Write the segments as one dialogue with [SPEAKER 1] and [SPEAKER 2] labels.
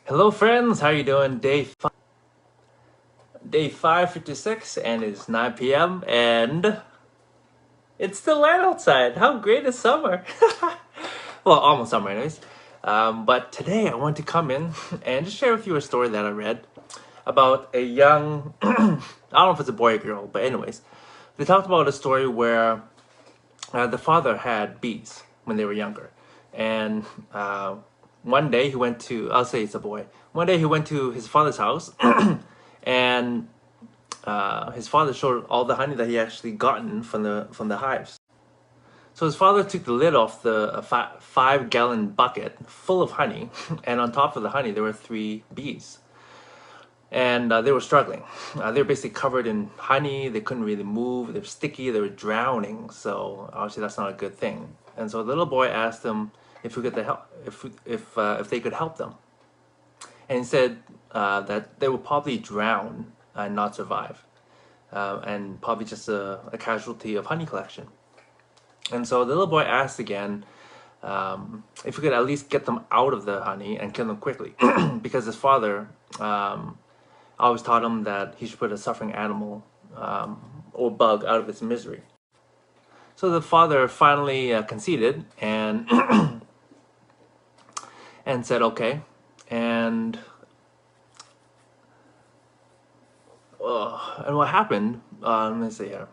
[SPEAKER 1] Hello friends, how you doing? Day 556 and it's 9 p.m. and it's still light outside. How great is summer? Well, almost summer anyways. But today I want to come in and just share with you a story that I read about a young, I don't know if it's a boy or girl, but anyways, they talked about a story where the father had bees when they were younger. And one day he went to, I'll say it's a boy. One day he went to his father's house and his father showed all the honey that he actually gotten from the hives. So his father took the lid off the 5-gallon bucket full of honey, and on top of the honey there were 3 bees, and they were struggling. They were basically covered in honey. They couldn't really move. They were sticky. They were drowning. So obviously that's not a good thing. And so the little boy asked them if we could help, if they could help them, and he said that they would probably drown and not survive, and probably just a casualty of honey collection. And so the little boy asked again if we could at least get them out of the honey and kill them quickly, because his father always taught him that he should put a suffering animal or bug out of its misery. So the father finally conceded and and said okay. And what happened? Let me see here.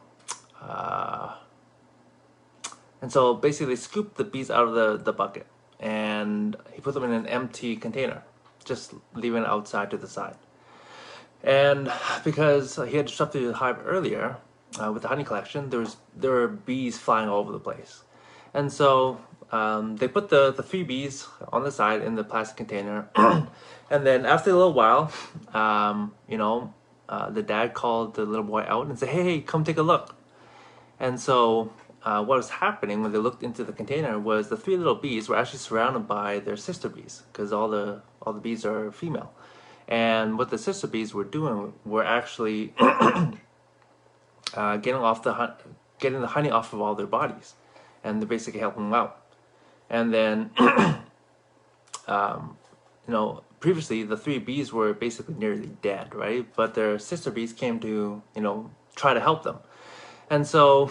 [SPEAKER 1] And so basically they scooped the bees out of the bucket and he put them in an empty container, just leaving it outside to the side. And because he had disrupted the hive earlier with the honey collection, there were bees flying all over the place. And so they put the 3 bees on the side in the plastic container. And then after a little while, the dad called the little boy out and said, hey, come take a look. And so what was happening when they looked into the container was the 3 little bees were actually surrounded by their sister bees, because all the bees are female. And what the sister bees were doing were actually getting the honey off of all their bodies, and they're basically helping them out. And then previously the 3 bees were basically nearly dead, right? But their sister bees came to try to help them. And so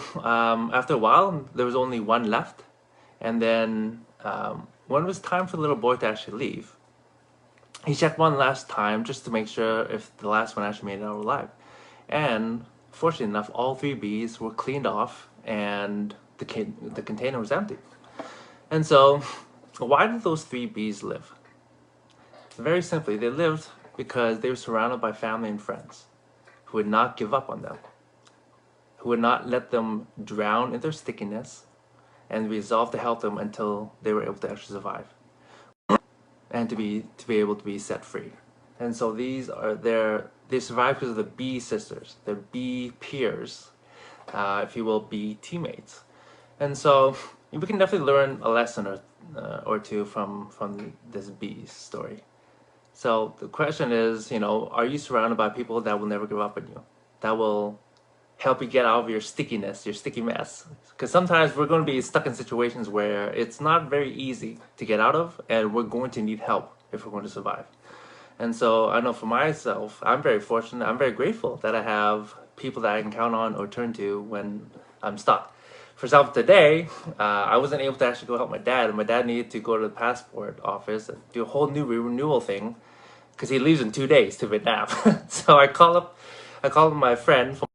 [SPEAKER 1] after a while there was only 1 left, and then when it was time for the little boy to actually leave, he checked one last time just to make sure if the last one actually made it out alive. And fortunately enough, all 3 bees were cleaned off and the container was empty. And so why did those 3 bees live? Very simply, they lived because they were surrounded by family and friends who would not give up on them, who would not let them drown in their stickiness, and resolved to help them until they were able to actually survive and to be able to be set free. And so they survive because of the bee sisters, their bee peers, if you will, bee teammates. And so we can definitely learn a lesson or two from this bee story. So the question is, are you surrounded by people that will never give up on you, that will help you get out of your stickiness, your sticky mess? Because sometimes we're going to be stuck in situations where it's not very easy to get out of, and we're going to need help if we're going to survive. And so I know for myself, I'm very fortunate, I'm very grateful that I have people that I can count on or turn to when I'm stuck. For example, today, I wasn't able to actually go help my dad, and my dad needed to go to the passport office and do a whole new renewal thing, because he leaves in 2 days to Vietnam. So I called my friend from,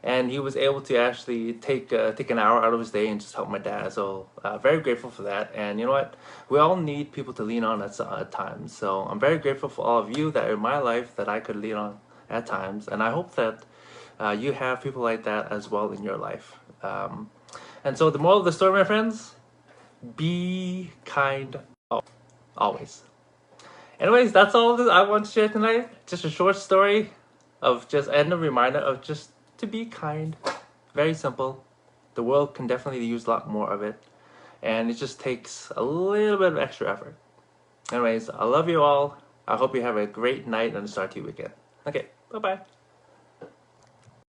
[SPEAKER 1] and he was able to actually take an hour out of his day and just help my dad. So very grateful for that. And you know what? We all need people to lean on at times. So I'm very grateful for all of you that are in my life that I could lean on at times. And I hope that you have people like that as well in your life. And so the moral of the story, my friends, be kind always. Anyways, that's all I want to share tonight. Just a short story and a reminder of just to be kind. Very simple. The world can definitely use a lot more of it, and it just takes a little bit of extra effort. Anyways, I love you all. I hope you have a great night and a start to your weekend. Okay, bye-bye.